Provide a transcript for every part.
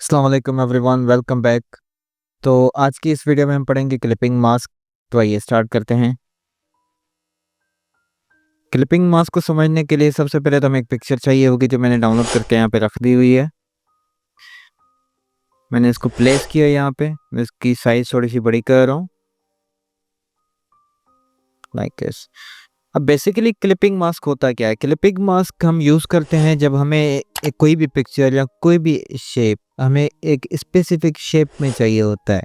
अस्सलाम वालेकुम everyone, welcome back. तो आज की इस वीडियो में हम पढ़ेंगे क्लिपिंग मास्क। तो आइए स्टार्ट करते हैं। क्लिपिंग मास्क को समझने के लिए सबसे पहले तो हमें एक पिक्चर चाहिए होगी जो मैंने डाउनलोड करके यहाँ पे रख दी हुई है। मैंने इसको प्लेस किया यहाँ पे। मैं इसकी साइज थोड़ी सी बड़ी कर रहा हूँ, लाइक दिस। अब बेसिकली क्लिपिंग मास्क होता क्या है? क्लिपिंग मास्क हम यूज़ करते हैं जब हमें कोई भी पिक्चर या कोई भी शेप हमें एक स्पेसिफिक शेप में चाहिए होता है।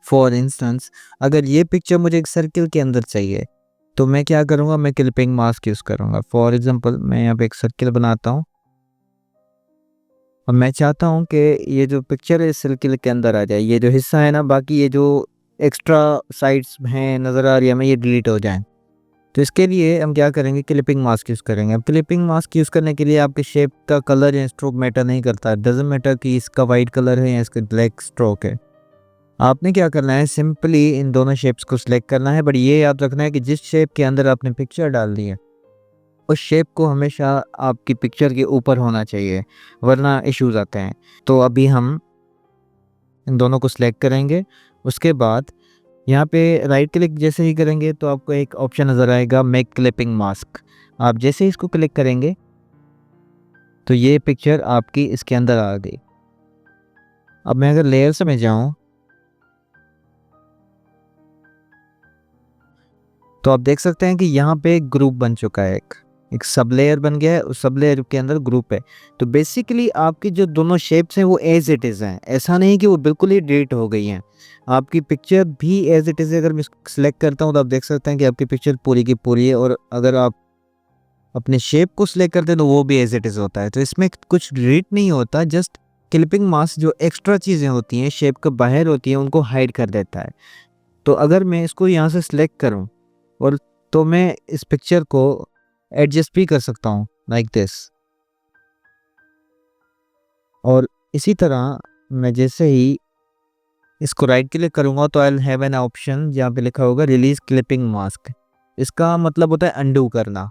फॉर इंस्टेंस, अगर ये पिक्चर मुझे एक सर्किल के अंदर चाहिए तो मैं क्या करूँगा, मैं क्लिपिंग मास्क यूज़ करूँगा। फॉर एग्जांपल, मैं यहाँ पे एक सर्किल बनाता हूँ और मैं चाहता हूँ कि ये जो पिक्चर है इस सर्किल के अंदर आ जाए। ये जो हिस्सा है ना, बाकी ये जो एक्स्ट्रा साइड्स हैं नज़र आ रही है हमें, ये डिलीट हो जाएँ। तो इसके लिए हम क्या करेंगे, क्लिपिंग मास्क यूज़ करेंगे। अब क्लिपिंग मास्क यूज़ करने के लिए आपके शेप का कलर या स्ट्रोक मैटर नहीं करता। डज़न्ट मैटर कि इसका वाइट कलर है या इसका ब्लैक स्ट्रोक है। आपने क्या करना है, सिंपली इन दोनों शेप्स को सिलेक्ट करना है। बट ये याद रखना है कि जिस शेप के अंदर आपने पिक्चर डाल दी है उस शेप को हमेशा आपकी पिक्चर के ऊपर होना चाहिए, वरना इश्यूज आते हैं। तो अभी हम इन दोनों को सिलेक्ट करेंगे। उसके बाद यहाँ पे राइट क्लिक जैसे ही करेंगे तो आपको एक ऑप्शन नज़र आएगा, मेक क्लिपिंग मास्क। आप जैसे ही इसको क्लिक करेंगे तो ये पिक्चर आपकी इसके अंदर आ गई। अब मैं अगर लेयर्स में जाऊँ तो आप देख सकते हैं कि यहाँ पे एक ग्रुप बन चुका है, एक सब लेयर बन गया है। उस सब लेयर के अंदर ग्रुप है। तो बेसिकली आपकी जो दोनों शेप्स हैं वो एज इट इज़ हैं। ऐसा नहीं कि वो बिल्कुल ही डिलीट हो गई हैं। आपकी पिक्चर भी एज इट इज़ है। अगर मैं सिलेक्ट करता हूँ तो आप देख सकते हैं कि आपकी पिक्चर पूरी की पूरी है। और अगर आप अपने शेप को सिलेक्ट करते हैं तो वो भी एज इट इज़ होता है। तो इसमें कुछ डिलीट नहीं होता, जस्ट क्लिपिंग मास्क जो एक्स्ट्रा चीज़ें होती हैं शेप के बाहर होती हैं उनको हाइड कर देता है। तो अगर मैं इसको यहाँ से सिलेक्ट करूँ और तो मैं इस पिक्चर को एडजस्ट भी कर सकता हूँ, लाइक दिस। और इसी तरह मैं जैसे ही इसको राइट क्लिक करूँगा तो I will have an option जहाँ पे लिखा होगा रिलीज क्लिपिंग मास्क। इसका मतलब होता है अंडू करना।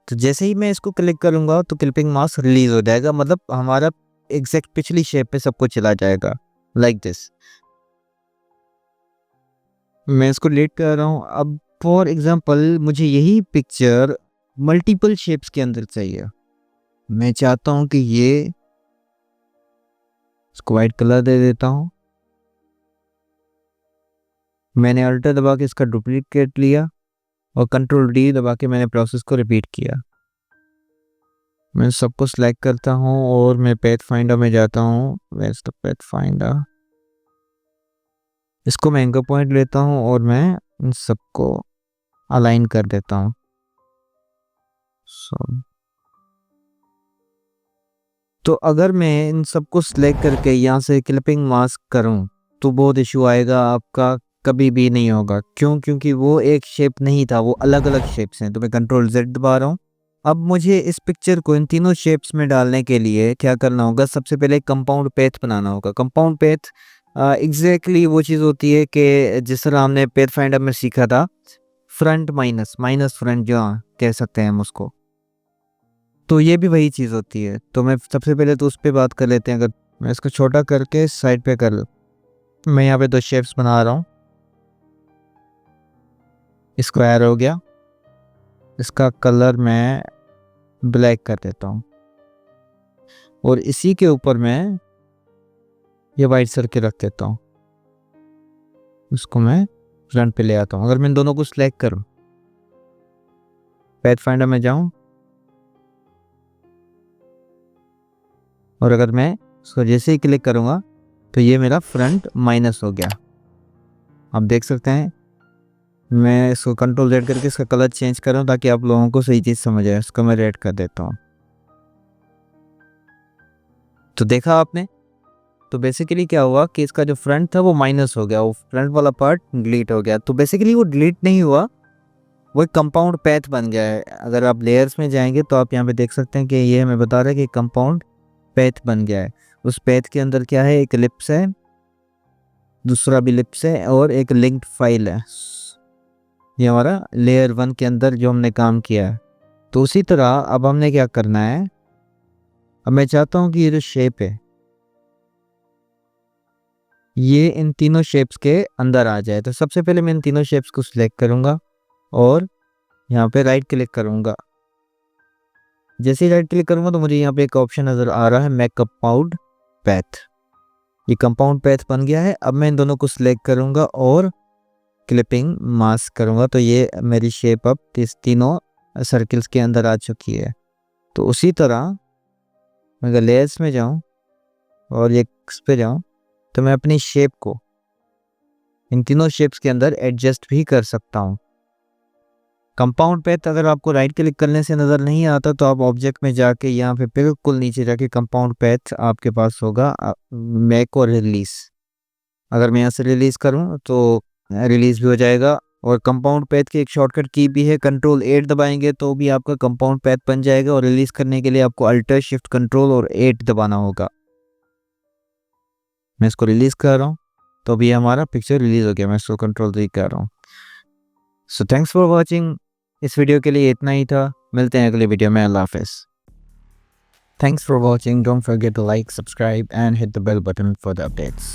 तो जैसे ही मैं इसको क्लिक करूँगा तो क्लिपिंग मास्क रिलीज हो जाएगा, मतलब हमारा एग्जैक्ट पिछली शेप पे सब कुछ चला जाएगा, लाइक दिस। मैं इसको डिलीट कर रहा हूँ। अब फॉर एग्जांपल मुझे यही पिक्चर मल्टीपल शेप्स के अंदर चाहिए। मैं चाहता हूँ कि ये इसको वाइट कलर दे देता हूँ। मैंने अल्टर दबा के इसका डुप्लीकेट लिया और कंट्रोल डी दबा के मैंने प्रोसेस को रिपीट किया। मैं सबको सिलेक्ट करता हूँ और मैं पैथ फाइंडर में जाता हूँ। Where's the path finder. इसको मैं एंकर पॉइंट लेता हूँ और मैं इन सबको अलाइन कर देता हूँ। तो अगर मैं इन सबको सिलेक्ट करके यहाँ से क्लिपिंग मास्क करूँ तो बहुत इशू आएगा आपका, कभी भी नहीं होगा। क्यों? क्योंकि वो एक शेप नहीं था, वो अलग अलग शेप्स हैं। तो मैं कंट्रोल जेड दबा रहा हूँ। अब मुझे इस पिक्चर को इन तीनों शेप्स में डालने के लिए क्या करना होगा, सबसे पहले कंपाउंड पैथ बनाना होगा। कंपाउंड पैथ एग्जैक्टली वो चीज़ होती है कि जिस तरह हमने पैथ फाइंडर में सीखा था, फ्रंट माइनस माइनस फ्रंट जो कह सकते हैं हम उसको। तो ये भी वही चीज़ होती है। तो मैं सबसे पहले तो उस पे बात कर लेते हैं। अगर मैं इसको छोटा करके साइड पे कर लूँ, मैं यहाँ पे दो शेप्स बना रहा हूँ। स्क्वायर हो गया, इसका कलर मैं ब्लैक कर देता हूँ और इसी के ऊपर मैं ये वाइट सर्किल रख देता हूँ। इसको मैं फ्रंट पे ले आता हूँ। अगर मैं इन दोनों को सिलेक्ट करूँ, पैथ फाइंडर में जाऊँ और अगर मैं इसको जैसे ही क्लिक करूँगा तो ये मेरा फ्रंट माइनस हो गया। आप देख सकते हैं। मैं इसको कंट्रोल जेड करके इसका कलर चेंज कर रहा हूँ ताकि आप लोगों को सही चीज़ समझ आए। इसको मैं रेड कर देता हूँ। तो देखा आपने, तो बेसिकली क्या हुआ कि इसका जो फ्रंट था वो माइनस हो गया, वो फ्रंट वाला पार्ट डिलीट हो गया। तो बेसिकली वो डिलीट नहीं हुआ, वो एक कंपाउंड पैथ बन गया है। अगर आप लेयर्स में जाएंगे तो आप यहाँ पे देख सकते हैं कि ये हमें बता रहा है कि कंपाउंड पैथ बन गया है। उस पैथ के अंदर क्या है, एक लिप्स है, दूसरा भी लिप्स है और एक लिंक्ड फाइल है। ये हमारा लेयर 1 के अंदर जो हमने काम किया है। तो उसी तरह अब हमने क्या करना है, अब मैं चाहता हूँ कि ये जो शेप है ये इन तीनों शेप्स के अंदर आ जाए। तो सबसे पहले मैं इन तीनों शेप्स को सिलेक्ट करूँगा और यहाँ पे राइट क्लिक करूँगा। जैसे ही राइट क्लिक करूँगा तो मुझे यहाँ पे एक ऑप्शन नज़र आ रहा है मेक कंपाउंड पैथ। ये कंपाउंड पैथ बन गया है। अब मैं इन दोनों को सिलेक्ट करूँगा और क्लिपिंग मास्क करूँगा तो ये मेरी शेप अब तीनों सर्किल्स के अंदर आ चुकी है। तो उसी तरह मैं अगर लेयर्स में जाऊँ और ये इस पे जाऊँ तो मैं अपनी शेप को इन तीनों शेप्स के अंदर एडजस्ट भी कर सकता हूँ। कंपाउंड पैथ अगर आपको राइट क्लिक करने से नज़र नहीं आता तो आप ऑब्जेक्ट में जाके यहाँ पे बिल्कुल नीचे जाके कंपाउंड पैथ आपके पास होगा मेक और रिलीज़। अगर मैं यहाँ से रिलीज़ करूँ तो रिलीज़ भी हो जाएगा। और कंपाउंड पैथ की एक शॉर्टकट की भी है, Ctrl+8 दबाएंगे तो भी आपका कंपाउंड पैथ बन जाएगा। और रिलीज़ करने के लिए आपको Alt+Shift+Ctrl+8 दबाना होगा। मैं इसको रिलीज़ कर रहा हूँ तो अभी हमारा पिक्चर रिलीज़ हो गया। मैं इसको Ctrl+3 कर रहा हूँ। So thanks for watching. इस वीडियो के लिए इतना ही था। मिलते हैं अगले वीडियो में। अल्लाह हाफ़िज़। Thanks for watching. Don't forget to like, subscribe and hit the bell button for the updates.